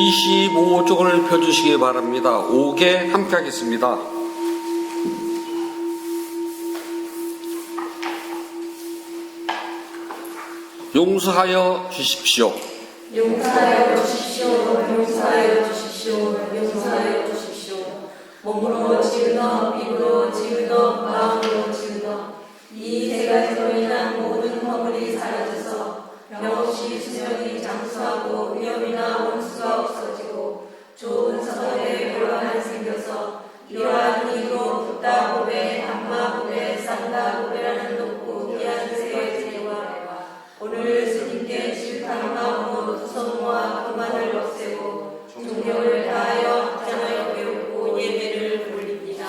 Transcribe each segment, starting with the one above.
25쪽을 펴주시기 바랍니다. 5개 함께 하겠습니다. 용서하여 주십시오. 용서하여 주십시오. 용서하여 주십시오. 용서하여 주십시오. 몸으로 지으던 입으로 지으던 마음으로 지으던 이 세 가지로 인한 모든 허물이 사라져서 병없이 수명이 장수하고 위험이나 원수가 없어지고 좋은 서원의 결과만 생겨서 이러한 이유로 붓다 보배, 담마 보배, 쌍다 보배라는 높고 귀한 세 제와 오늘 스님께 질타한 마음으로 투성과 교만을 없애고 존경을 다하여 합장하여 배우고 예배를 올립니다.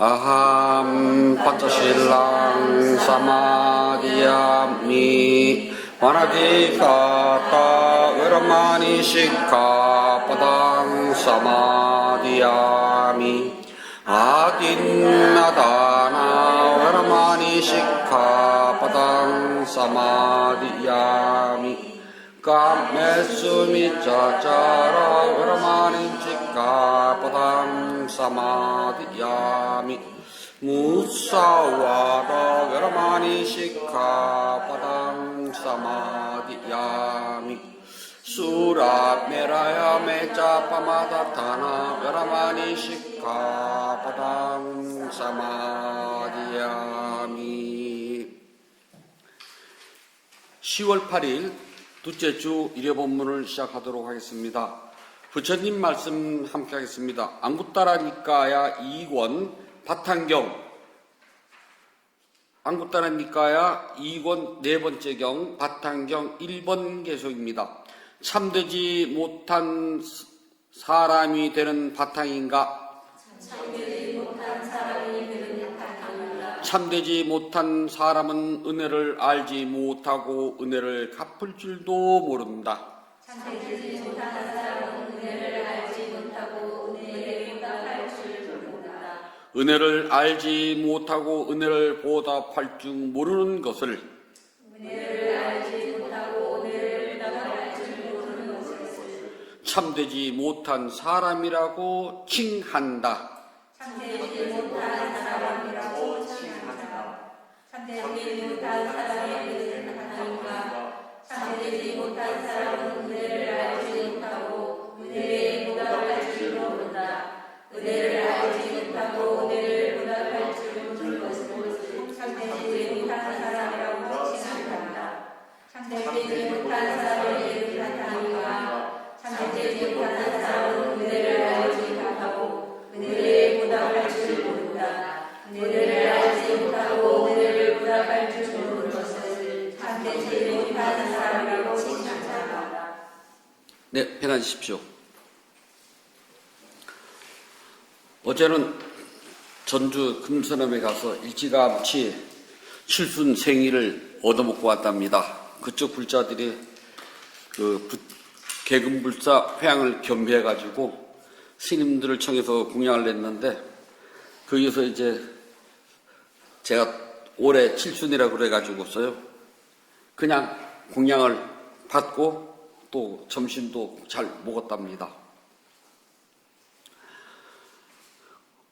아함 파차실랑 사마디야미 와나디카타 웨라마니 시카파당 사마디야미 아딘나다나 웨라마니 시카파당 사마디야미 까메스미짜짜라 웨라마니 시카파당 사마디야미 무사와다 웨라마니 시카파당 사마디야미 수라메라야 메짜파마다타나 웨라마니 시카파당 사마디야미. 10월 8일 둘째 주 일요 본문을 시작하도록 하겠습니다. 부처님 말씀 함께 하겠습니다. 안구따라 니까야 2권 바탕경, 안구따라 니까야 2권 네 번째 경 바탕경 1번 개속입니다. 참되지 못한 사람이 되는 바탕인가? 참되지 못한 사람은 은혜를 알지 못하고 은혜를 갚을 줄도 모른다. 참되지 못한 사람은 은혜를 알지 못하고 은혜를 보답할 줄 모른다. 은혜를 알지 못하고 은혜를 보답할 줄 모르는 것을 은혜를 알지 못하고 은혜를 보답할 줄 모르는 것을 참되지 못한 사람이라고 칭한다. 참되지 못한 사람이라고 칭한다. 참되지 못한 사람의 은혜는 하나님과 참되지 못한 사람은 은혜를 알지 못하고 은혜에 보답할 줄 모른다. 은혜를 알지 못하고 은혜를 보답할 줄 모르는 것을 참되지 못한 사람이라고 칭한다. 참되지 못한 사람의 은혜는 하나님과 참되지 못한 사람은 은혜를 알지 못하고 은혜에 보답할 줄 모른다. 은혜를 알지 못하고 은혜를 보답할 줄 모르는 것을 참되지 못한 사람이라고 칭한다. 네, 편안하십시오. 어제는 전주 금서남에 가서 일찌감치 칠순 생일을 얻어먹고 왔답니다. 그쪽 불자들이 개금불사 회양을 겸비해가지고 스님들을 청해서 공양을 냈는데 거기서 이제 제가 올해 칠순이라고 그래가지고서요 그냥 공양을 받고 또 점심도 잘 먹었답니다.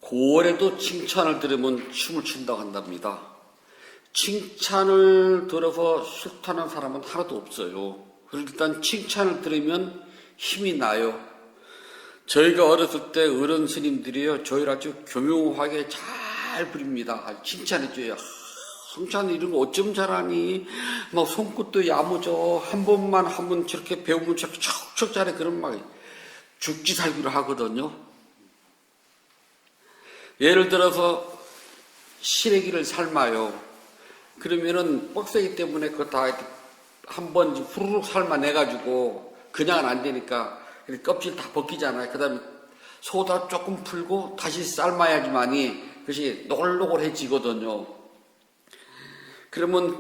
9월에도 칭찬을 들으면 춤을 춘다고 한답니다. 칭찬을 들어서 싫다는 사람은 하나도 없어요. 일단 칭찬을 들으면 힘이 나요. 저희가 어렸을 때 어른 스님들이요 저희를 아주 교묘하게 잘 부립니다. 칭찬해줘요. 성찬 이런 거 어쩜 잘하니? 막 손끝도 야무져. 한 번만 하면 저렇게 배우면 저렇게 척척 잘해. 그런 막 죽지 살기로 하거든요. 예를 들어서 시래기를 삶아요. 그러면은 뻑새기 때문에 그거 다 한 번 후루룩 삶아내가지고 그냥은 안 되니까 껍질 다 벗기잖아요. 그 다음에 소다 조금 풀고 다시 삶아야지만이 그것이 노골노골해지거든요. 그러면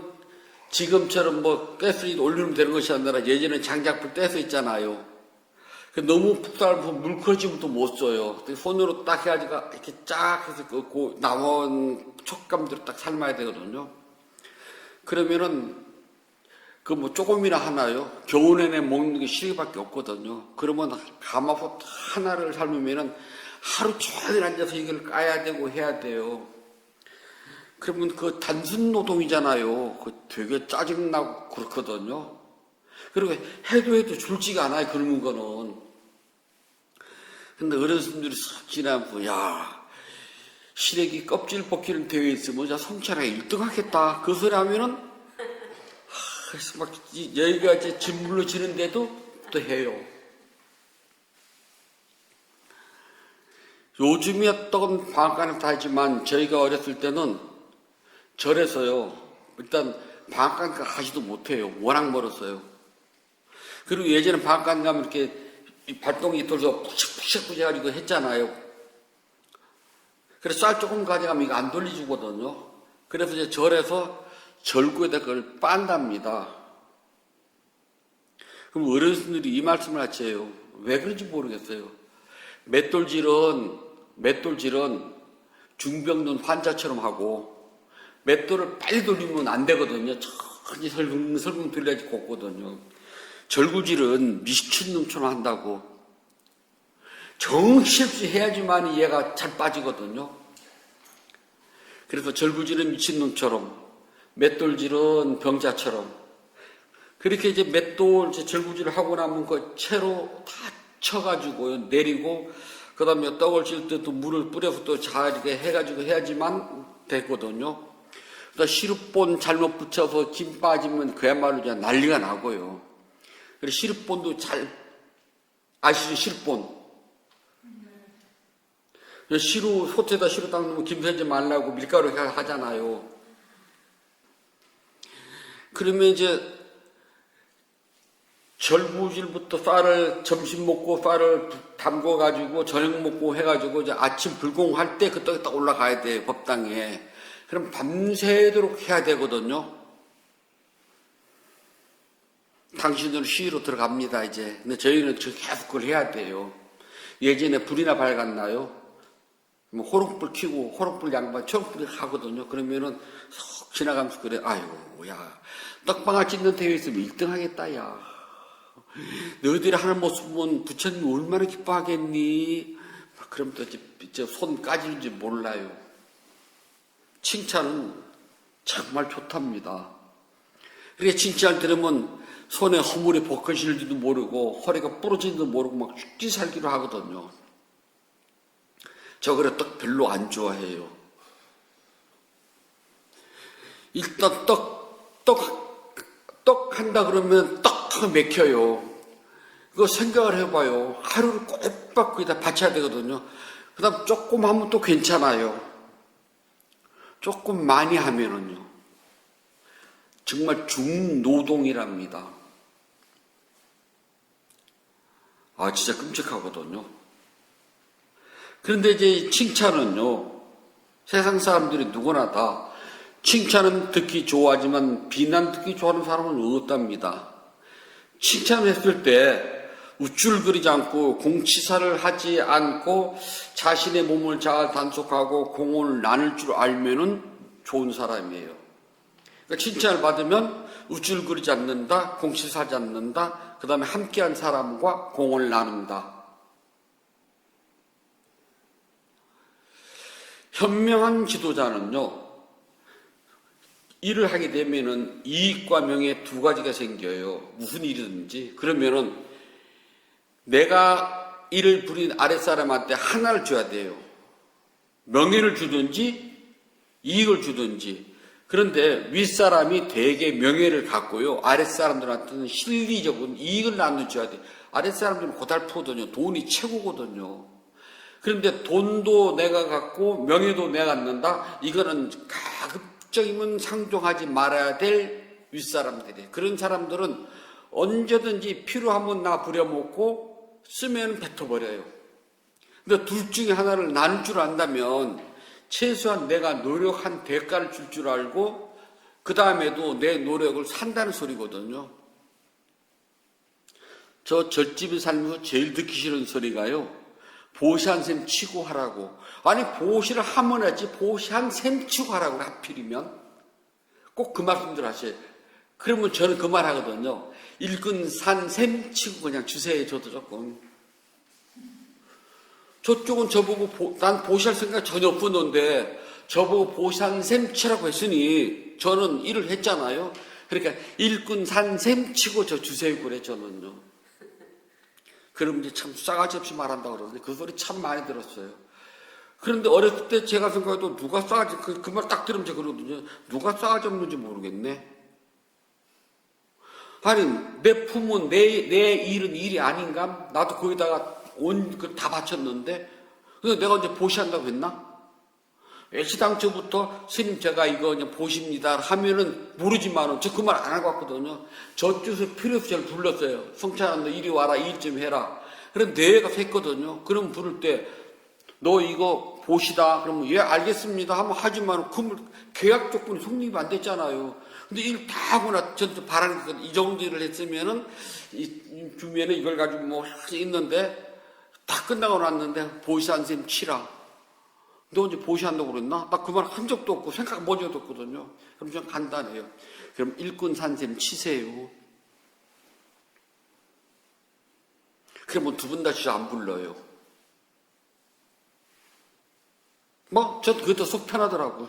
지금처럼 뭐 가스레인지 올리면 되는 것이 아니라 예전에 장작불 떼서 있잖아요. 너무 푹살면 물 커지면 또 못 써요. 손으로 딱 해가지고 이렇게 쫙 해서 그 나온 촉감대로 딱 삶아야 되거든요. 그러면은 그 뭐 조금이나 하나요. 겨우 내내 먹는 게 시리밖에 없거든요. 그러면 가마솥 하나를 삶으면은 하루 종일 앉아서 이걸 까야 되고 해야 돼요. 그러면 그 단순 노동이잖아요. 그 되게 짜증나고 그렇거든요. 그리고 해도 줄지가 않아요. 그런 거는. 근데 어르신들이 싹 지나고, 야, 시래기 껍질 벗기는 대회에 있으면 자 성찰에 1등 하겠다. 그 소리 하면은, 그래서 막 여기가 이제 진물로 지는데도 또 해요. 요즘이야 떡은 방앗간에 다 하지만 저희가 어렸을 때는 절에서요. 일단 방앗간 가지도 못해요. 워낙 멀었어요. 그리고 예전에 방앗간 가면 이렇게 발동이 돌려서 푸식푸식 해가지고 했잖아요. 그래서 쌀 조금 가져가면 이거 안 돌려주거든요. 그래서 이제 절에서 절구에다 그걸 빤답니다. 그럼 어르신들이 이 말씀을 하세요. 왜 그런지 모르겠어요. 맷돌질은 중병든 환자처럼 하고 맷돌을 빨리 돌리면 안 되거든요. 천천히 설금 돌려야지 곱거든요. 절구질은 미친놈처럼 한다고. 정신없이 해야지만 얘가 잘 빠지거든요. 그래서 절구질은 미친놈처럼, 맷돌질은 병자처럼. 그렇게 이제 절구질을 하고 나면 그 채로 다 쳐가지고 내리고, 그 다음에 떡을 찔 때 또 물을 뿌려서 또 잘 이렇게 해가지고 해야지만 되거든요. 그러니까 시루본 잘못 붙여서 김 빠지면 그야말로 그냥 난리가 나고요. 그리고 시루본도 잘 아시죠? 시루본. 소태에다 시루 딱 넣으면 김 새지 말라고 밀가루 하잖아요. 그러면 이제 절구질부터 쌀을 점심 먹고 쌀을 담궈가지고 저녁 먹고 해가지고 이제 아침 불공할 때 그 떡이 딱 올라가야 돼요. 법당에. 그럼 밤새도록 해야 되거든요. 당신들은 시위로 들어갑니다, 이제. 근데 저희는 계속 그걸 해야 돼요. 예전에 불이나 밝았나요? 뭐 호롱불 켜고, 호롱불 양반, 초록불 하거든요. 그러면은 쏙 지나가면서 그래, 아유, 야, 떡방아 찢는 대회 있으면 1등 하겠다, 야. 너희들이 하는 모습 보면 부처님 얼마나 기뻐하겠니? 그럼 또 이제 손 까지는지 몰라요. 칭찬은 정말 좋답니다. 그렇게 칭찬 들으면 손에 허물이 벗겨질지도 모르고 허리가 부러지지도 모르고 막 죽기 살기로 하거든요. 저 그래 떡 별로 안 좋아해요. 일단 떡 한다 그러면 떡 하고 맥혀요. 그거 생각을 해봐요. 하루를 꼬박 거기다 바쳐야 되거든요. 그 다음 조금 하면 또 괜찮아요. 조금 많이 하면은요. 정말 중노동이랍니다. 아, 진짜 끔찍하거든요. 그런데 이제 칭찬은요, 세상 사람들이 누구나 다 칭찬은 듣기 좋아하지만 비난 듣기 좋아하는 사람은 없답니다. 칭찬을 했을 때 우쭐거리지 않고 공치사를 하지 않고 자신의 몸을 잘 단속하고 공헌을 나눌 줄 알면은 좋은 사람이에요. 그러니까 칭찬을 받으면 우쭐거리지 않는다, 공치사하지 않는다, 그 다음에 함께한 사람과 공헌을 나눈다. 현명한 지도자는요, 일을 하게 되면은 이익과 명예 두 가지가 생겨요. 무슨 일이든지. 그러면은 내가 일을 부린 아랫사람한테 하나를 줘야 돼요. 명예를 주든지 이익을 주든지. 그런데 윗사람이 대개 명예를 갖고요. 아랫사람들한테는 실리적인 이익을 나눠줘야 돼요. 아랫사람들은 고달프거든요. 돈이 최고거든요. 그런데 돈도 내가 갖고 명예도 내가 갖는다? 이거는 가급적이면 상종하지 말아야 될 윗사람들이에요. 그런 사람들은 언제든지 필요하면 나 부려먹고 쓰면 뱉어버려요. 근데 둘 중에 하나를 나눌 줄 안다면 최소한 내가 노력한 대가를 줄 줄 알고 그 다음에도 내 노력을 산다는 소리거든요. 저 절집에 살면서 제일 듣기 싫은 소리가요, 보시한 셈 치고 하라고. 아니, 보시를 하면 하지 보시한 셈 치고 하라고. 하필이면 꼭 그 말씀들 하셔요. 그러면 저는 그 말 하거든요. 일근 산 셈 치고 그냥 주세요. 저도 조금. 저쪽은 저보고 난 보시할 생각 전혀 없었는데 저보고 보시한 셈 치라고 했으니 저는 일을 했잖아요. 그러니까 일꾼 산 셈 치고 저 주세요 그래 저는요. 그럼 이제 참 싸가지 없이 말한다고 그러는데 그 소리 참 많이 들었어요. 그런데 어렸을 때 제가 생각해도 누가 싸가지, 그 말 딱 들으면 제가 그러거든요. 누가 싸가지 없는지 모르겠네. 아니, 내 품은 내 일은 일이 아닌가? 나도 거기다가 다 바쳤는데, 근데 내가 언제 보시한다고 했나? 애시당초부터 스님 제가 이거 그냥 보십니다 하면은 모르지만은 저 그 말 안 하고 왔거든요. 저쪽에서 필요해서 저를 불렀어요. 성찬아 너 이리 와라, 일 좀 해라. 그럼 내가 했거든요. 그럼 부를 때 너 이거 보시다 그러면 예 알겠습니다 하면 하지만 그 계약 조건이 성립이 안 됐잖아요. 근데 일 다 하고 나 전체 바라는 거 이 정도 일을 했으면은 이 주변에 이걸 가지고 뭐 있는데 다 끝나고 났는데 보시한 셈 치라. 너 언제 보시한다고 그랬나? 나 그 말 한 적도 없고 생각 못 해도 없거든요. 그럼 좀 간단해요. 그럼 일꾼 산셈 치세요. 그러면 두 분 다시 안 불러요. 뭐, 저 그것도 속 편하더라고요.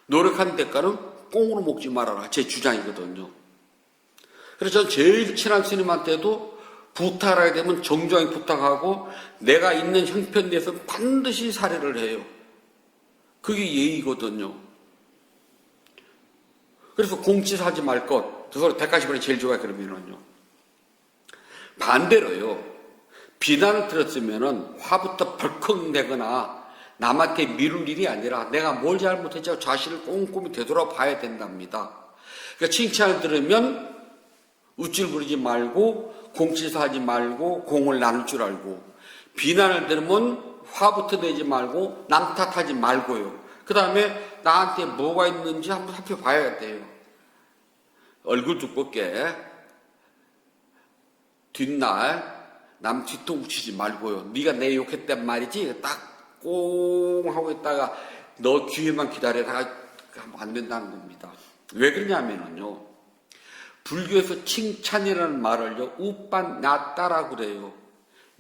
노력한 대가는 꽁으로 먹지 말아라. 제 주장이거든요. 그래서 저는 제일 친한 스님한테도 부탁을 하게 되면 정중하게 부탁하고 내가 있는 형편 내에서 반드시 사례를 해요. 그게 예의거든요. 그래서 공치사하지 말 것. 저 대가시번에 제일 좋아요. 그러면은요. 반대로요. 비난을 들었으면은 화부터 벌컥 내거나 남한테 미룰 일이 아니라 내가 뭘 잘못했지 자신을 꼼꼼히 되돌아봐야 된답니다. 그러니까 칭찬을 들으면 우쭐부리지 말고 공치사하지 말고 공을 나눌 줄 알고, 비난을 들으면 화부터 내지 말고 남 탓하지 말고요. 그 다음에 나한테 뭐가 있는지 한번 살펴봐야 돼요. 얼굴 두껍게 뒷날 남 뒤통수 치지 말고요. 네가 내 욕했단 말이지 딱 꽁 하고 있다가 너 기회만 기다려라 하면 안 된다는 겁니다. 왜 그러냐면요, 불교에서 칭찬이라는 말을요 우빤냐따라고 그래요.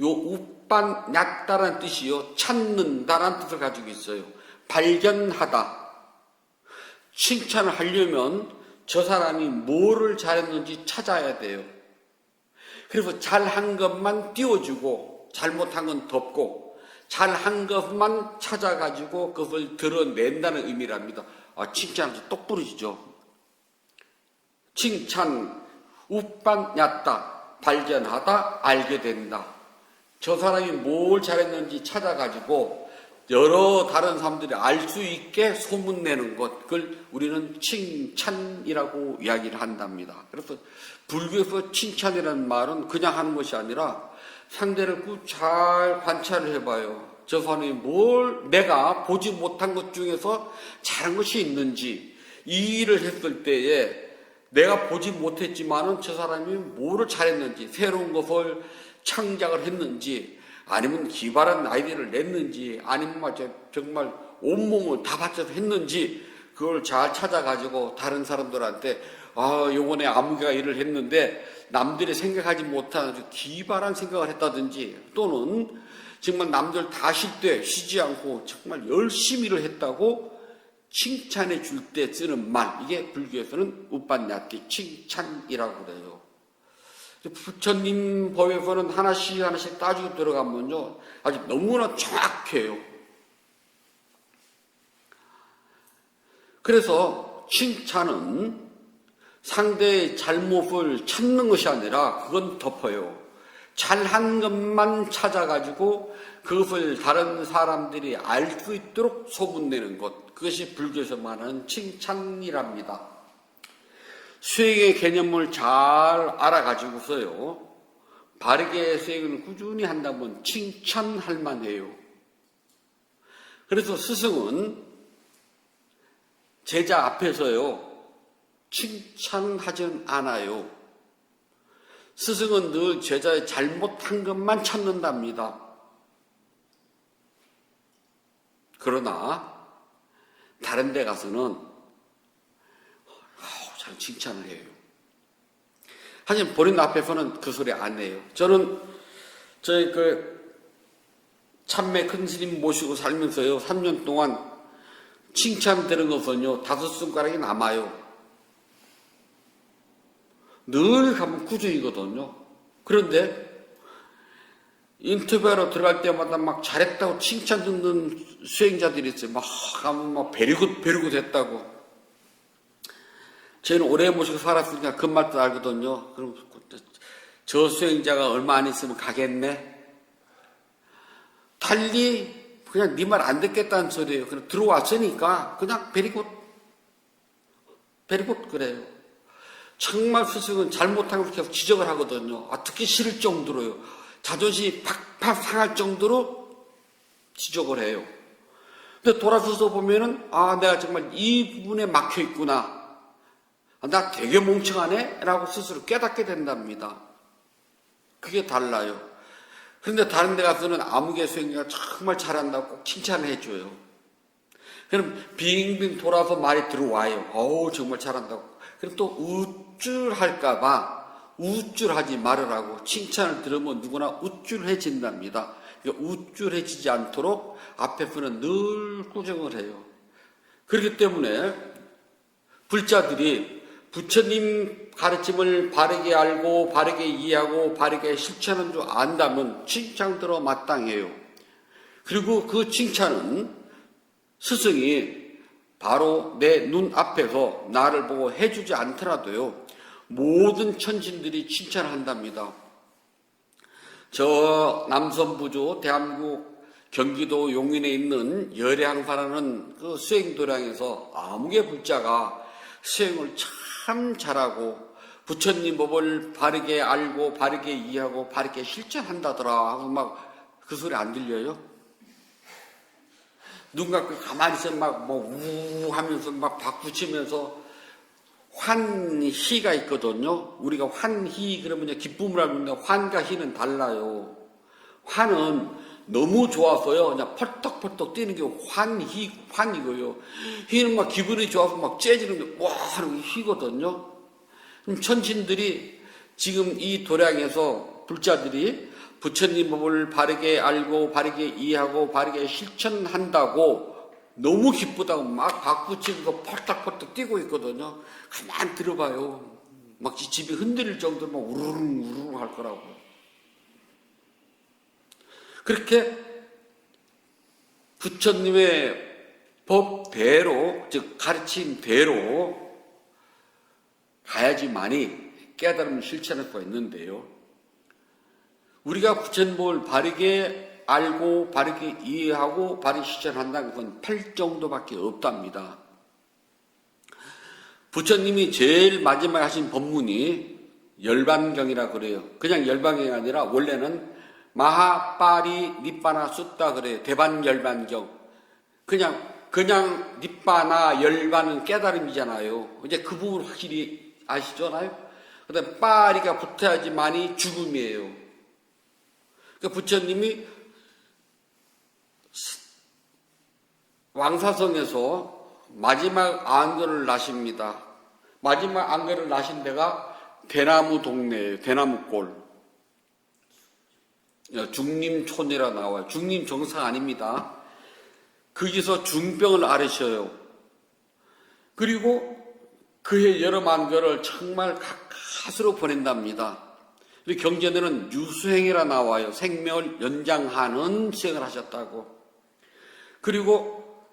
요 우빤냐따라는 뜻이요 찾는다라는 뜻을 가지고 있어요. 발견하다. 칭찬을 하려면 저 사람이 뭐를 잘했는지 찾아야 돼요. 그래서 잘한 것만 띄워주고 잘못한 건 덮고 잘한 것만 찾아가지고 그것을 드러낸다는 의미랍니다. 칭찬하면서 똑부러지죠. 칭찬, 우빤냐따, 발견하다, 알게 된다. 저 사람이 뭘 잘했는지 찾아가지고 여러 다른 사람들이 알 수 있게 소문내는 것, 그걸 우리는 칭찬이라고 이야기를 한답니다. 그래서 불교에서 칭찬이라는 말은 그냥 하는 것이 아니라 상대를 꼭 잘 관찰을 해봐요. 저 사람이 뭘 내가 보지 못한 것 중에서 잘한 것이 있는지, 이 일을 했을 때에 내가 보지 못했지만은 저 사람이 뭐를 잘했는지, 새로운 것을 창작을 했는지, 아니면 기발한 아이디어를 냈는지, 아니면 정말 온몸을 다 바쳐서 했는지, 그걸 잘 찾아가지고 다른 사람들한테 요번에 아무개가 일을 했는데 남들이 생각하지 못한 아주 기발한 생각을 했다든지, 또는 정말 남들 다 쉴 때 쉬지 않고 정말 열심히 일을 했다고 칭찬해 줄 때 쓰는 말, 이게 불교에서는 우빤냐띠, 칭찬이라고 그래요. 부처님 법에서는 하나씩 따지고 들어가면요 아주 너무나 정확해요. 그래서 칭찬은 상대의 잘못을 찾는 것이 아니라 그건 덮어요. 잘한 것만 찾아가지고 그것을 다른 사람들이 알 수 있도록 소문내는 것, 그것이 불교에서 말하는 칭찬이랍니다. 수행의 개념을 잘 알아가지고서요 바르게 수행을 꾸준히 한다면 칭찬할 만해요. 그래서 스승은 제자 앞에서요, 칭찬하진 않아요. 스승은 늘 제자의 잘못한 것만 찾는답니다. 그러나 다른 데 가서는 잘 칭찬을 해요. 하지만 본인 앞에서는 그 소리 안 해요. 저는 저희 참매 큰 스님 모시고 살면서요, 3년 동안 칭찬 들은 것은요, 5손가락이 남아요. 늘 가면 꾸준이거든요. 그런데 인터뷰하러 들어갈 때마다 막 잘했다고 칭찬 듣는 수행자들이 있어요. 막 가면 막 베리굿 했다고. 저희는 오래 모시고 살았으니까 그 말도 알거든요. 그럼 저 수행자가 얼마 안 있으면 가겠네. 달리 그냥 네 말 안 듣겠다는 소리예요. 그냥 들어왔으니까 그냥 베리굿 그래요. 정말 스승은 잘못한 걸 계속 지적을 하거든요. 듣기 싫을 정도로요. 자존심이 팍팍 상할 정도로 지적을 해요. 근데 돌아서서 보면은 내가 정말 이 부분에 막혀 있구나. 나 되게 멍청하네? 라고 스스로 깨닫게 된답니다. 그게 달라요. 그런데 다른 데 가서는 아무개 수행자가 정말 잘한다고 꼭 칭찬을 해줘요. 그럼 빙빙 돌아서 말이 들어와요. 정말 잘한다고. 그럼 또 우쭐할까봐 우쭐하지 말으라고. 칭찬을 들으면 누구나 우쭐해진답니다. 그러니까 우쭐해지지 않도록 앞에서는 늘 꾸정을 해요. 그렇기 때문에 불자들이 부처님 가르침을 바르게 알고 바르게 이해하고 바르게 실천하는 줄 안다면 칭찬 들어 마땅해요. 그리고 그 칭찬은 스승이 바로 내 눈앞에서 나를 보고 해주지 않더라도요, 모든 천신들이 칭찬한답니다. 저 남선부조 대한민국 경기도 용인에 있는 열향사라는 그 수행도량에서 아무개 불자가 수행을 참 잘하고 부처님 법을 바르게 알고 바르게 이해하고 바르게 실천한다더라 하고 막 그 소리 안 들려요? 누군가 가만히 있으면 우 하면서 막 박붙이면서 환희가 있거든요. 우리가 환희 그러면 기쁨을 알고 있는데 환과 희는 달라요. 환은 너무 좋아서요, 그냥 펄떡펄떡 뛰는 게 환이고요. 희는 막 기분이 좋아서 막 째지는 게 와 하는 게 희거든요. 그럼 천신들이 지금 이 도량에서 불자들이 부처님 법을 바르게 알고 바르게 이해하고 바르게 실천한다고 너무 기쁘다고 막 박붙이면서 펄떡펄떡 뛰고 있거든요. 가만 들어봐요. 막 집이 흔들릴 정도로 막 우르릉 할 거라고. 그렇게 부처님의 법대로, 즉 가르침대로 가야지만이 깨달음을 실천할 수가 있는데요. 우리가 부처님 법을 바르게 알고 바르게 이해하고 바르게 실천한다는 것은 8정도밖에 없답니다. 부처님이 제일 마지막에 하신 법문이 열반경이라 그래요. 그냥 열반경이 아니라 원래는 마하파리 니빠나 숫다 그래요. 대반열반경. 그냥 니빠나 열반은 깨달음이잖아요. 이제 그 부분 확실히 아시잖아요. 그다음에 파리가 붙어야지만이 죽음이에요. 그러니까 부처님이 왕사성에서 마지막 안견을 나십니다. 마지막 안견을 나신 데가 대나무 동네예요. 대나무골. 중림촌이라 나와요. 중림 정상 아닙니다. 거기서 중병을 앓으셔요. 그리고 그의 여러 만별을 정말 가까스로 보낸답니다. 그리고 경전에는 유수행이라 나와요. 생명을 연장하는 수행을 하셨다고. 그리고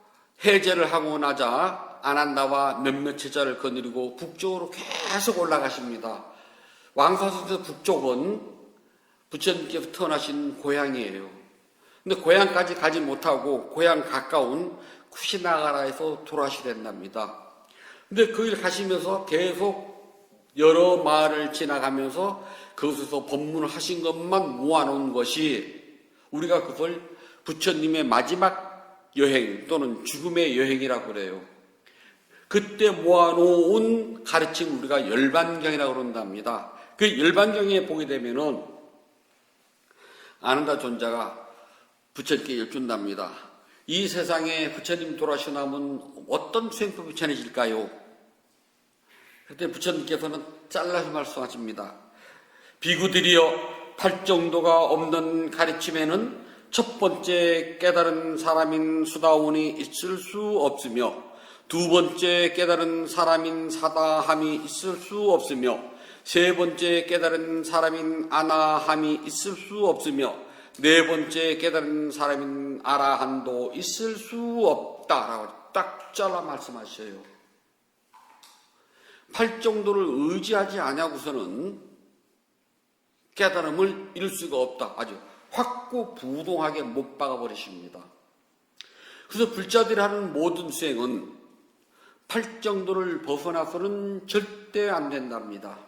해제를 하고 나자 아난다와 몇몇 제자를 거느리고 북쪽으로 계속 올라가십니다. 왕사성에서 북쪽은 부처님께서 태어나신 고향이에요. 근데 고향까지 가지 못하고 고향 가까운 쿠시나가라에서 돌아가시게 된답니다. 근데 그 길 가시면서 계속 여러 마을을 지나가면서 그곳에서 법문을 하신 것만 모아놓은 것이 우리가 그걸 부처님의 마지막 여행 또는 죽음의 여행이라고 그래요. 그때 모아놓은 가르침 우리가 열반경이라고 그런답니다. 그 열반경에 보게 되면은 아는다 존자가 부처님께 여쭌답니다. 이 세상에 부처님 돌아가시고 나면 어떤 수행법이 전해질까요? 그때 부처님께서는 잘라서 말씀하십니다. 비구들이여, 팔정도가 없는 가르침에는 첫 번째 깨달은 사람인 수다원이 있을 수 없으며, 두 번째 깨달은 사람인 사다함이 있을 수 없으며, 세 번째 깨달은 사람인 아나함이 있을 수 없으며, 네 번째 깨달은 사람인 아라한도 있을 수 없다라고 딱 잘라 말씀하셔요. 팔정도를 의지하지 않냐고서는 깨달음을 이룰 수가 없다. 아주 확고부동하게 못 박아버리십니다. 그래서 불자들이 하는 모든 수행은 팔정도를 벗어나서는 절대 안 된답니다.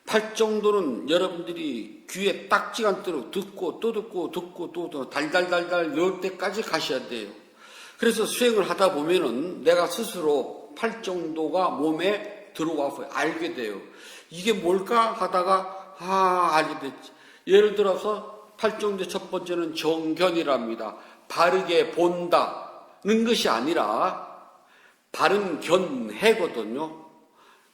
팔정도는 여러분들이 귀에 딱지가 않도록 듣고 또 듣고 듣고 또 달달달달 외울 때까지 가셔야 돼요. 그래서 수행을 하다 보면은 내가 스스로 팔정도가 몸에 들어와서 알게 돼요. 이게 뭘까 하다가 알게 됐지. 예를 들어서 팔정도의 첫 번째는 정견이랍니다. 바르게 본다는 것이 아니라 바른 견해거든요.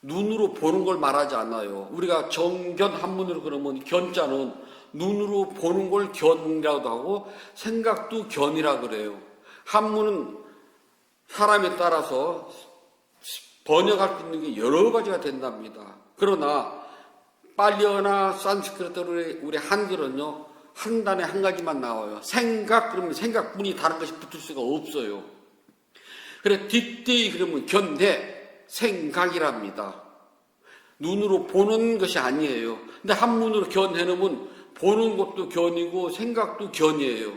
눈으로 보는 걸 말하지 않아요. 우리가 정견 한문으로 그러면 견자는 눈으로 보는 걸 견이라고도 하고 생각도 견이라고 그래요. 한문은 사람에 따라서 번역할 수 있는 게 여러 가지가 된답니다. 그러나 빨리어나 산스크리트로 우리 한글은요, 한 단에 한 가지만 나와요. 생각, 그러면 생각뿐이 다른 것이 붙을 수가 없어요. 그래, 뒷뒤 그러면 견해, 생각이랍니다. 눈으로 보는 것이 아니에요. 근데 한문으로 견해놓으면 보는 것도 견이고 생각도 견이에요.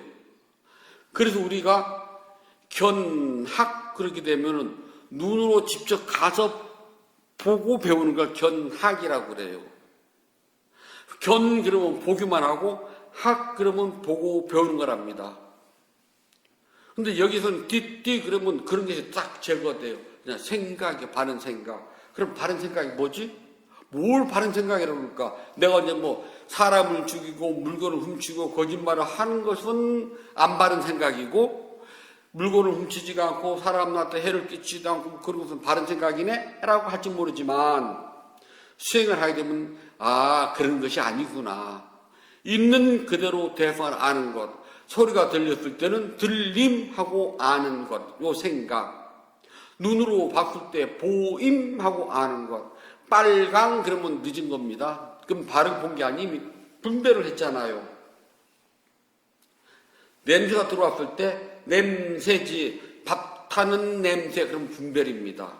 그래서 우리가 견학 그렇게 되면은 눈으로 직접 가서 보고 배우는 걸 견학이라고 그래요. 견 그러면 보기만 하고 학 그러면 보고 배우는 거랍니다. 근데 여기서는 뒷뒤 그러면 그런 것이 딱 제거돼요. 그냥 생각이 바른 생각. 그럼 바른 생각이 뭐지? 뭘 바른 생각이라고 그럴까? 내가 이제 뭐 사람을 죽이고 물건을 훔치고 거짓말을 하는 것은 안 바른 생각이고, 물건을 훔치지가 않고 사람한테 해를 끼치지도 않고 그런 것은 바른 생각이네? 라고 할지 모르지만 수행을 하게 되면 그런 것이 아니구나. 있는 그대로 대상을 아는 것. 소리가 들렸을 때는 들림하고 아는 것. 요 생각. 눈으로 봤을 때 보임하고 아는 것. 빨강 그러면 늦은 겁니다. 그럼 바르게 본 게 아니면 분별을 했잖아요. 냄새가 들어왔을 때 냄새지, 밥 타는 냄새, 그럼 분별입니다.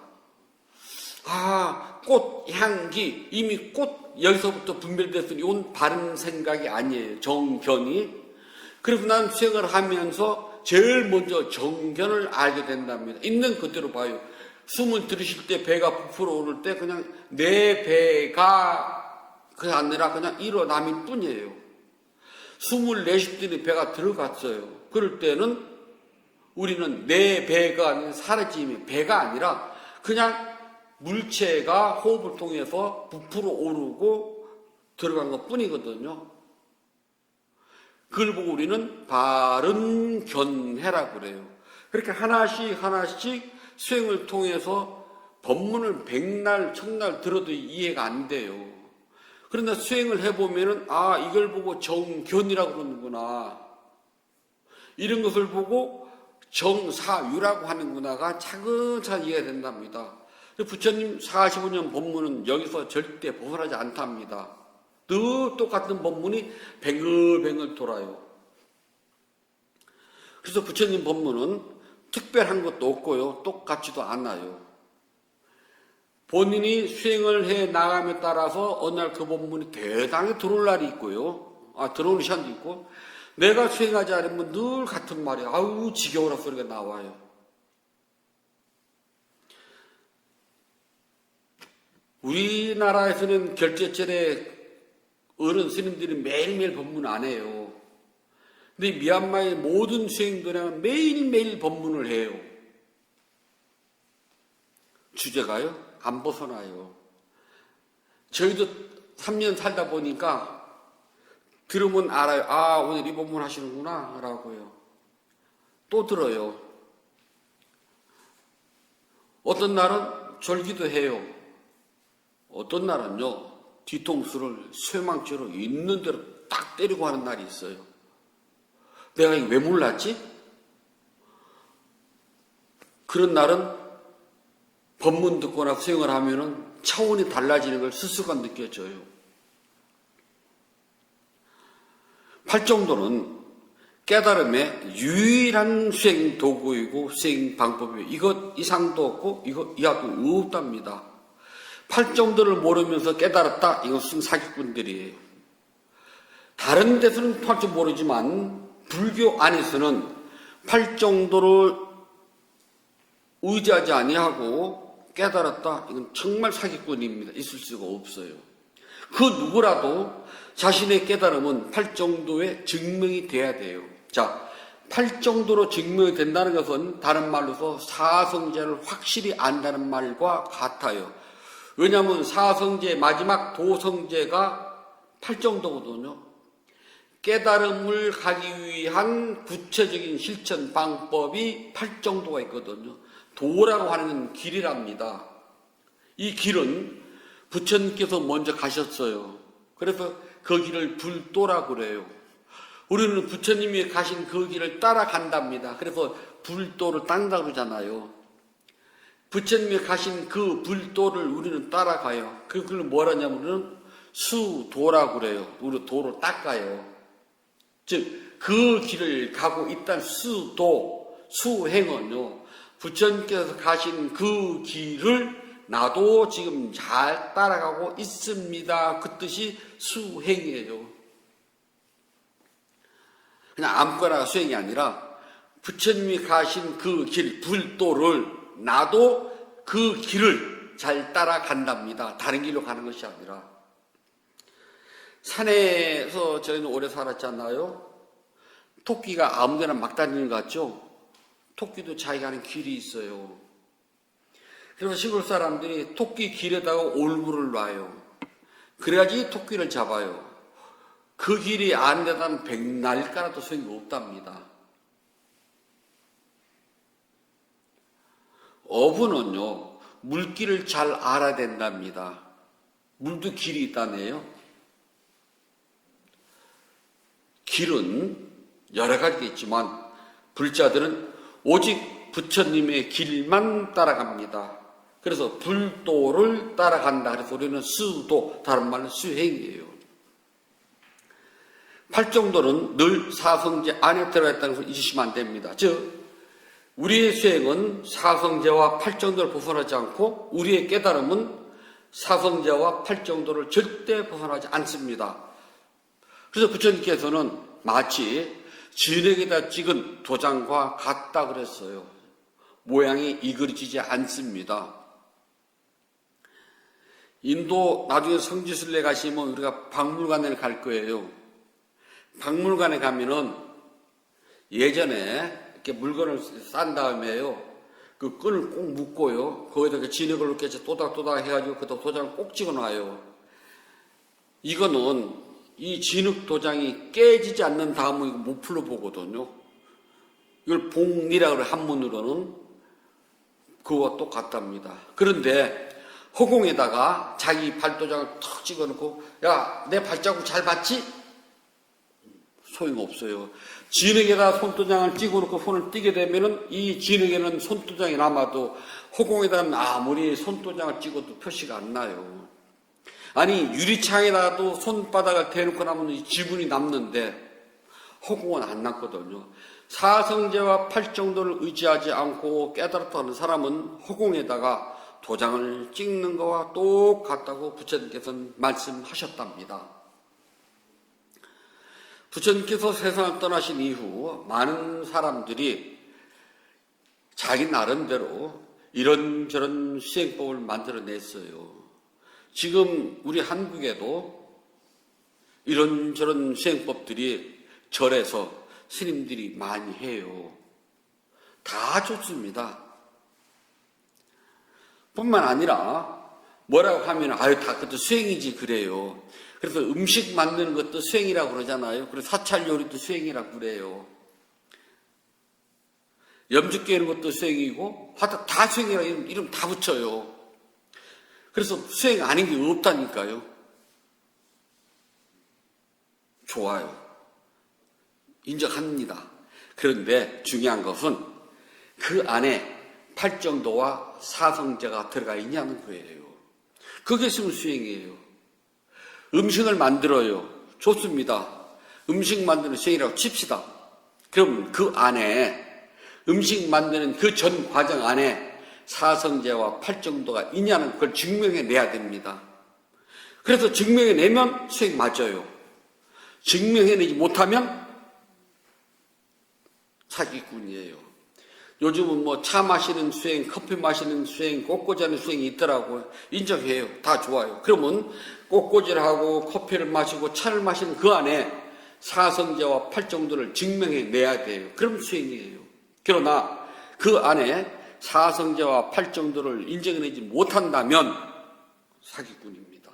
꽃 향기, 이미 꽃 여기서부터 분별됐으니 이건 바른 생각이 아니에요. 정견이. 그래서 난 수행을 하면서 제일 먼저 정견을 알게 된답니다. 있는 그대로 봐요. 숨을 들이쉴 때 배가 부풀어 오를 때 그냥 내 배가 그게 아니라 그냥 일어남일 뿐이에요. 숨을 내쉴 때는 배가 들어갔어요. 그럴 때는 우리는 내 배가 아닌 사라짐이 배가 아니라 그냥 물체가 호흡을 통해서 부풀어 오르고 들어간 것 뿐이거든요. 그걸 보고 우리는 바른 견해라고 그래요. 그렇게 하나씩 수행을 통해서 법문을 백날 천날 들어도 이해가 안 돼요. 그러나 수행을 해보면은 이걸 보고 정견이라고 그러는구나, 이런 것을 보고 정사유라고 하는구나가 차근차근 이해가 된답니다. 부처님 45년 법문은 여기서 절대 벗어나지 않답니다. 늘 똑같은 법문이 뱅글뱅글 돌아요. 그래서 부처님 법문은 특별한 것도 없고요, 똑같지도 않아요. 본인이 수행을 해 나감에 따라서 어느 날 그 법문이 대단히 들어올 날이 있고요, 들어오는 시간도 있고, 내가 수행하지 않으면 늘 같은 말이 지겨워라 소리가 나와요. 우리나라에서는 결제철에 어른 스님들이 매일매일 법문 안 해요. 근데 미얀마의 모든 수행들은 매일매일 법문을 해요. 주제가요? 안 벗어나요. 저희도 3년 살다 보니까 들으면 알아요. 아, 오늘 이 본문 하시는구나 라고요. 또 들어요. 어떤 날은 졸기도 해요. 어떤 날은요, 뒤통수를 쇠망치로 있는 대로 딱 때리고 하는 날이 있어요. 내가 이거 왜 몰랐지? 그런 날은 법문 듣거나 수행을 하면은 차원이 달라지는 걸 스스로가 느껴져요. 팔정도는 깨달음의 유일한 수행 도구이고 수행 방법이에요. 이것 이상도 없고 이것 이하도 없답니다. 팔정도를 모르면서 깨달았다. 이것은 사기꾼들이에요. 다른 데서는 팔정 모르지만 불교 안에서는 팔정도를 의지하지 아니하고 깨달았다. 이건 정말 사기꾼입니다. 있을 수가 없어요. 그 누구라도 자신의 깨달음은 팔정도에 증명이 돼야 돼요. 자, 팔정도로 증명이 된다는 것은 다른 말로서 사성제를 확실히 안다는 말과 같아요. 왜냐하면 사성제의 마지막 도성제가 팔정도거든요. 깨달음을 가기 위한 구체적인 실천 방법이 팔정도가 있거든요. 도라고 하는 길이랍니다. 이 길은 부처님께서 먼저 가셨어요. 그래서 그 길을 불도라고 그래요. 우리는 부처님이 가신 그 길을 따라간답니다. 그래서 불도를 따른다고 그러잖아요. 부처님이 가신 그 불도를 우리는 따라가요. 그 길을 뭐라냐면 우리는 수도라고 그래요. 우리 도를 닦아요. 즉 그 길을 가고 있다는 수도, 수행은요, 부처님께서 가신 그 길을 나도 지금 잘 따라가고 있습니다. 그 뜻이 수행이에요. 그냥 아무거나 수행이 아니라 부처님이 가신 그 길, 불도를 나도 그 길을 잘 따라간답니다. 다른 길로 가는 것이 아니라. 산에서 저희는 오래 살았잖아요. 토끼가 아무데나 막 다니는 것 같죠? 토끼도 자기가 하는 길이 있어요. 그래서 시골 사람들이 토끼 길에다가 올무를 놔요. 그래야지 토끼를 잡아요. 그 길이 안 되다면 백날 깔아도 소용이 없답니다. 어부는요, 물길을 잘 알아야 된답니다. 물도 길이 있다네요. 길은 여러 가지가 있지만 불자들은 오직 부처님의 길만 따라갑니다. 그래서 불도를 따라간다. 그래서 우리는 수도, 다른 말로 수행이에요. 팔정도는 늘 사성제 안에 들어있다는 것을 잊으시면 안 됩니다. 즉 우리의 수행은 사성제와 팔정도를 벗어나지 않고 우리의 깨달음은 사성제와 팔정도를 절대 벗어나지 않습니다. 그래서 부처님께서는 마치 진흙에다 찍은 도장과 같다 그랬어요. 모양이 이그러지지 않습니다. 인도 나중에 성지순례 가시면 우리가 박물관에 갈 거예요. 박물관에 가면은 예전에 이렇게 물건을 싼 다음에요. 그 끈을 꼭 묶고요. 거기다가 진흙을 이렇게 또닥또닥 해가지고 그 도장을 꼭 찍어놔요. 이거는 이 진흙 도장이 깨지지 않는 다음은 못 풀어보거든요. 이걸 봉리라고 그래요. 한문으로는. 그거와 똑같답니다. 그런데 허공에다가 자기 발도장을 턱 찍어놓고 야, 내 발자국 잘 봤지? 소용없어요. 진흙에다 손도장을 찍어놓고 손을 띄게 되면은 이 진흙에는 손도장이 남아도 허공에다는 아무리 손도장을 찍어도 표시가 안 나요. 아니 유리창에다도 손바닥을 대놓고 나면 이 지분이 남는데 허공은 안 남거든요. 사성제와 팔정도를 의지하지 않고 깨달았다는 사람은 허공에다가 도장을 찍는 거와 똑같다고 부처님께서는 말씀하셨답니다. 부처님께서 세상을 떠나신 이후 많은 사람들이 자기 나름대로 이런저런 수행법을 만들어냈어요. 지금 우리 한국에도 이런저런 수행법들이 절에서 스님들이 많이 해요. 다 좋습니다. 뿐만 아니라 뭐라고 하면 아유 다 그것도 수행이지 그래요. 그래서 음식 만드는 것도 수행이라고 그러잖아요. 그리고 사찰 요리도 수행이라고 그래요. 염주 깨는 것도 수행이고 다 수행이라고 이름 다 붙여요. 그래서 수행 아닌 게 없다니까요. 좋아요. 인정합니다. 그런데 중요한 것은 그 안에 팔정도와 사성제가 들어가 있냐는 거예요. 그게 있으면 수행이에요. 음식을 만들어요. 좋습니다. 음식 만드는 수행이라고 칩시다. 그럼 그 안에 음식 만드는 그 전 과정 안에 사성제와 팔정도가 있냐는 걸 증명해내야 됩니다. 그래서 증명해내면 수행 맞아요. 증명해내지 못하면 사기꾼이에요. 요즘은 뭐 차 마시는 수행, 커피 마시는 수행, 꽃꽂이하는 수행이 있더라고요. 인정해요. 다 좋아요. 그러면 꽃꽂이를 하고 커피를 마시고 차를 마시는 그 안에 사성제와 팔정도를 증명해내야 돼요. 그럼 수행이에요. 그러나 그 안에 사성제와 팔정도를 인정해내지 못한다면 사기꾼입니다.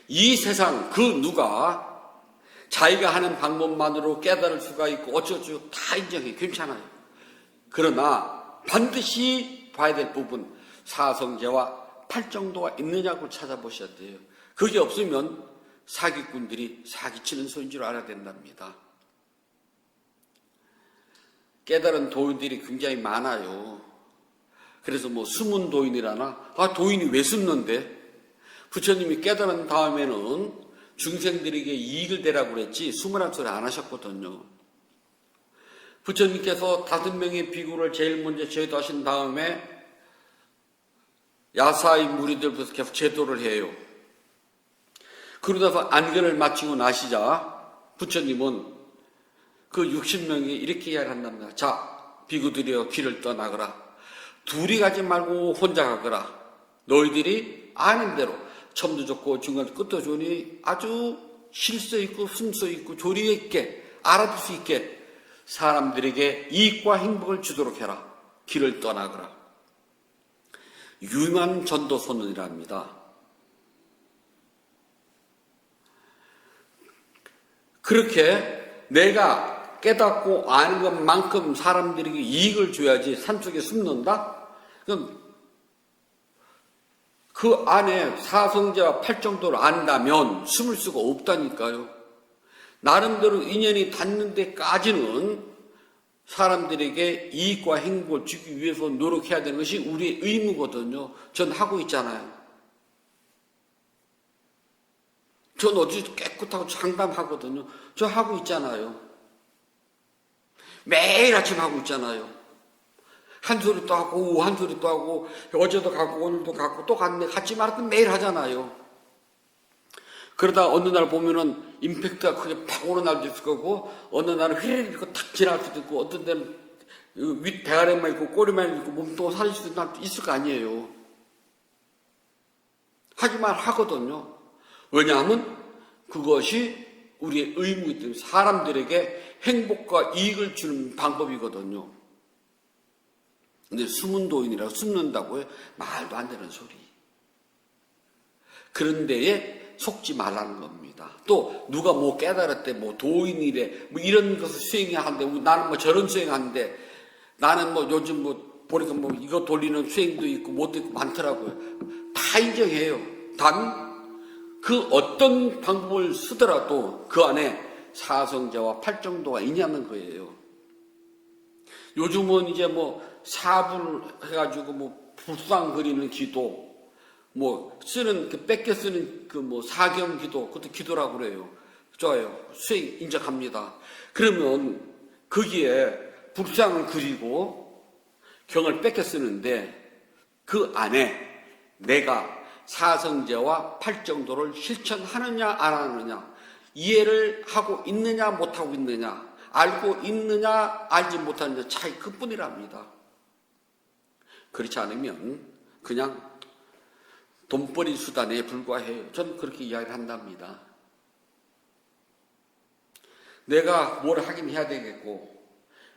이 세상 그 누가 자기가 하는 방법만으로 깨달을 수가 있고 어쩌고저쩌고 다 인정해. 괜찮아요. 그러나 반드시 봐야 될 부분 사성제와 팔정도가 있느냐고 찾아보셔야 돼요. 그게 없으면 사기꾼들이 사기치는 소리인 줄 알아야 된답니다. 깨달은 도인들이 굉장히 많아요. 그래서 뭐 숨은 도인이라나 도인이 왜 숨는데? 부처님이 깨달은 다음에는 중생들에게 이익을 대라고 그랬지 숨으란 소리 안 하셨거든요. 부처님께서 5명의 비구를 제일 먼저 제도하신 다음에 야사의 무리들부터 계속 제도를 해요. 그러다가 안견을 마치고 나시자 부처님은 그 60명이 이렇게 이야기를 한답니다. 자, 비구들이여 길을 떠나거라. 둘이 가지 말고 혼자 가거라. 너희들이 아는 대로 처음도 좋고 중간도 끝도 좋으니 아주 실수 있고 숨소 있고 조리 있게 알아둘 수 있게 사람들에게 이익과 행복을 주도록 해라. 길을 떠나거라. 유명한 전도선언이랍니다. 그렇게 내가 깨닫고 아는 것만큼 사람들에게 이익을 줘야지 산속에 숨는다? 그럼 그 안에 사성제와 팔정도를 안다면 숨을 수가 없다니까요. 나름대로 인연이 닿는 데까지는 사람들에게 이익과 행복을 주기 위해서 노력해야 되는 것이 우리의 의무거든요. 전 하고 있잖아요. 전 어디 깨끗하고 상담하거든요. 저 하고 있잖아요. 매일 아침 하고 있잖아요. 한 소리 또 하고 오후 한 소리 또 하고 어제도 가고 오늘도 가고 또 갔네 같이 말았던 매일 하잖아요. 그러다 어느 날 보면은 임팩트가 크게 팍 오는 날도 있을 거고 어느 날은 휘리릭 있고 탁 지나갈 수도 있고 어떤 데는 윗 대가리만 있고 꼬리만 있고 몸통을 살릴 수도 있을 거 아니에요. 하지만 하거든요. 왜냐하면 그것이 우리의 의무이기 때문에 사람들에게 행복과 이익을 주는 방법이거든요. 근데 숨은 도인이라고 숨는다고요? 말도 안 되는 소리. 그런 데에 속지 말라는 겁니다. 또 누가 뭐 깨달았대, 뭐 도인이래, 뭐 이런 것을 수행하는데 나는 뭐 저런 수행하는데 나는 뭐 요즘 뭐 보니까 뭐 이거 돌리는 수행도 있고 못도 있고 많더라고요. 다 인정해요. 단 그 어떤 방법을 쓰더라도 그 안에 사성제와 팔정도가 있냐는 거예요. 요즘은 이제 뭐 사불 해가지고 뭐 불상 그리는 기도, 뭐 쓰는 그 뺏겨 쓰는 그 뭐 사경 기도, 그것도 기도라고 그래요. 좋아요. 수행 인정합니다. 그러면 거기에 불상을 그리고 경을 뺏겨 쓰는데 그 안에 내가 사성제와 팔정도를 실천하느냐 안 하느냐, 이해를 하고 있느냐 못하고 있느냐, 알고 있느냐 알지 못하느냐 차이 그뿐이랍니다. 그렇지 않으면 그냥 돈벌이 수단에 불과해요. 저는 그렇게 이야기를 한답니다. 내가 뭘 하긴 해야 되겠고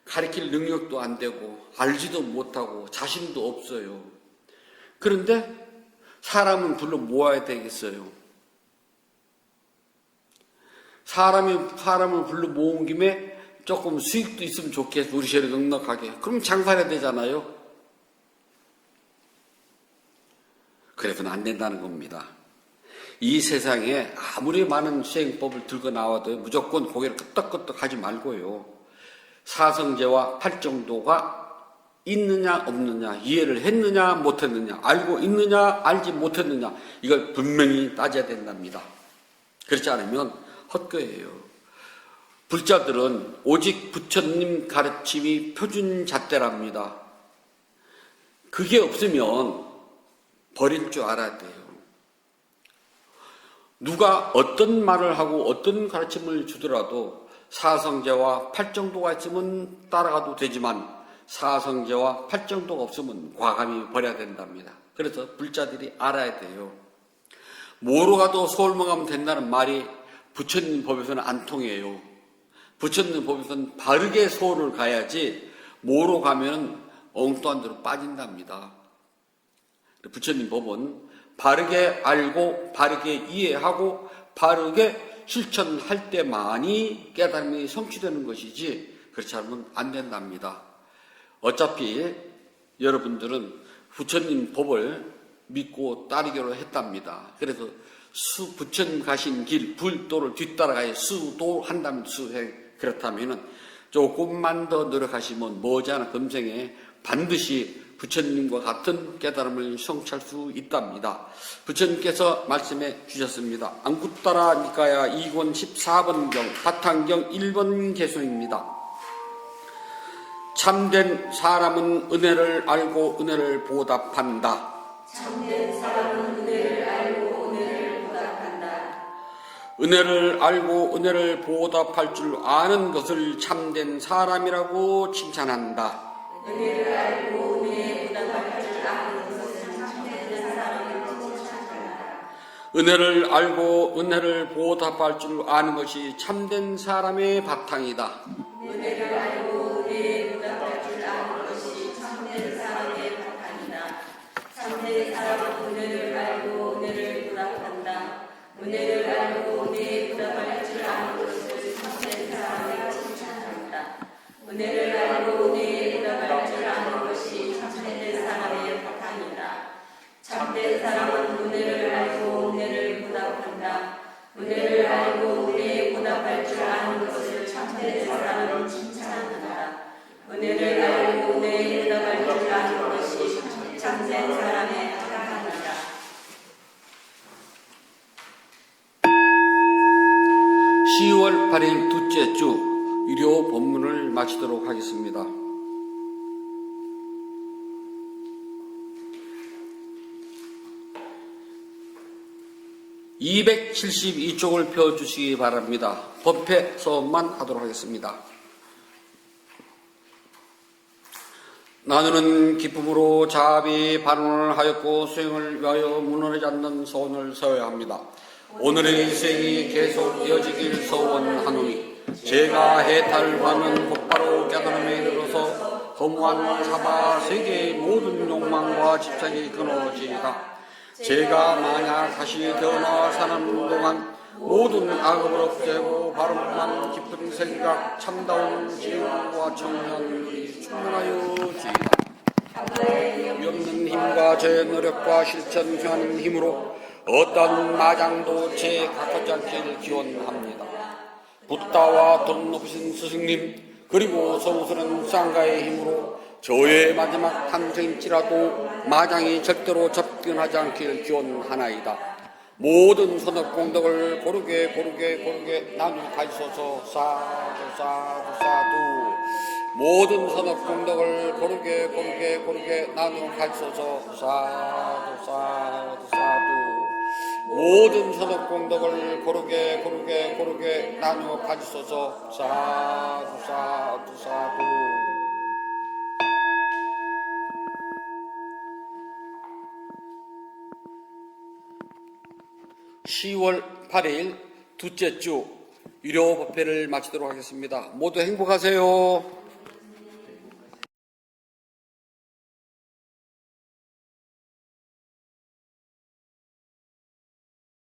가르칠 능력도 안 되고 알지도 못하고 자신도 없어요. 그런데 사람은 불러 모아야 되겠어요. 사람을 불러 모은 김에 조금 수익도 있으면 좋겠어. 우리 시절에 넉넉하게. 그럼 장사해야 되잖아요. 그래서는 안 된다는 겁니다. 이 세상에 아무리 많은 수행법을 들고 나와도 무조건 고개를 끄덕끄덕 하지 말고요. 사성제와 팔정도가 있느냐 없느냐, 이해를 했느냐 못했느냐, 알고 있느냐 알지 못했느냐, 이걸 분명히 따져야 된답니다. 그렇지 않으면 헛거예요. 불자들은 오직 부처님 가르침이 표준 잣대랍니다. 그게 없으면 버릴 줄 알아야 돼요. 누가 어떤 말을 하고 어떤 가르침을 주더라도 사성제와 팔정도가 있으면 따라가도 되지만 사성제와 팔정도가 없으면 과감히 버려야 된답니다. 그래서 불자들이 알아야 돼요. 뭐로 가도 서울만 가면 된다는 말이 부처님 법에서는 안 통해요. 부처님 법에서는 바르게 서울을 가야지 뭐로 가면 엉뚱한 데로 빠진답니다. 부처님 법은 바르게 알고 바르게 이해하고 바르게 실천할 때만이 깨달음이 성취되는 것이지 그렇지 않으면 안 된답니다. 어차피 여러분들은 부처님 법을 믿고 따르기로 했답니다. 그래서 부처님 가신 길 불도를 뒤따라가야 수도한다면 수행. 그렇다면 조금만 더 노력하시면 머지않아 금생에 반드시 부처님과 같은 깨달음을 성취할 수 있답니다. 부처님께서 말씀해 주셨습니다. 앙구따라 니까야 2권 14번경 바탕경 1번 개송입니다. 참된 사람은 은혜를 알고 은혜를 보답한다. 참된 사람은 은혜를 알고 은혜를 보답한다. 은혜를 알고 은혜를 보답할 줄 아는 것을 참된 사람이라고 칭찬한다. 은혜를 알고 은혜에 보답할 줄 아는 것을 참된 사람이라고 칭찬한다. 은혜를 알고 은혜를 보답할 줄 아는 것이 참된 사람의 바탕이다. 은혜를 알고 은혜에 보답할 줄 아는 것이 참된 사람의 바탕이다. 참된 사람은 은혜를 알고 은혜를 보답한다. 은혜를 알고 은혜에 보답할 줄 아는 것을 참된 사람의 칭찬한다. 은혜를 알고 은혜에 보답할 줄 아는 것이 참된 사람의 바탕이다. 참된 사람은 은혜를 알고 은혜를 보답한다. 은혜를 알고 은혜에 보답할 줄 아는 것을 참된 사람을 칭찬한다. 은혜를 알고 은혜에 보답할 줄 아는 것이 참된 사람의 바탕이다. 10월 8일 둘째 주 유료 본문을 마치도록 하겠습니다. (272쪽을) 펴주시기 바랍니다. 법회 서원만 하도록 하겠습니다. 나누는 기쁨으로 자비 반원을 하였고 수행을 위하여 무너지지 않는 서원을 서야 합니다. 오늘의 수행이 계속 이어지길 서원하노니 제가 해탈하는 곧바로 깨달음에 이르러서 허무한 사바 세계의 모든 욕망과 집착이 끊어지이다. 제가 만약 다시 태어나 사는 동안 모든 악업을 없애고 바로만 깊은 생각 참다운 지혜와 청량률이 충만하여 주이다. 없는 힘과 제 노력과 실천하는 힘으로 어떤 마장도 제 가깝지 않기를 기원합니다. 붓다와 돈 높으신 스승님 그리고 성스러운 쌍가의 힘으로 저의 마지막 탄생일지라도 마장이 절대로 접근하지 않기를 기원하나이다. 모든 선업공덕을 고르게 나누어 가지소서. 사두 사두 사두. 모든 선업공덕을 고르게 나누어 가지소서. 사두 사두 사두. 모든 선업공덕을 고르게 나누어 가지소서. 사두 사두 사두. 10월 8일 둘째 주 유료 법회를 마치도록 하겠습니다. 모두 행복하세요.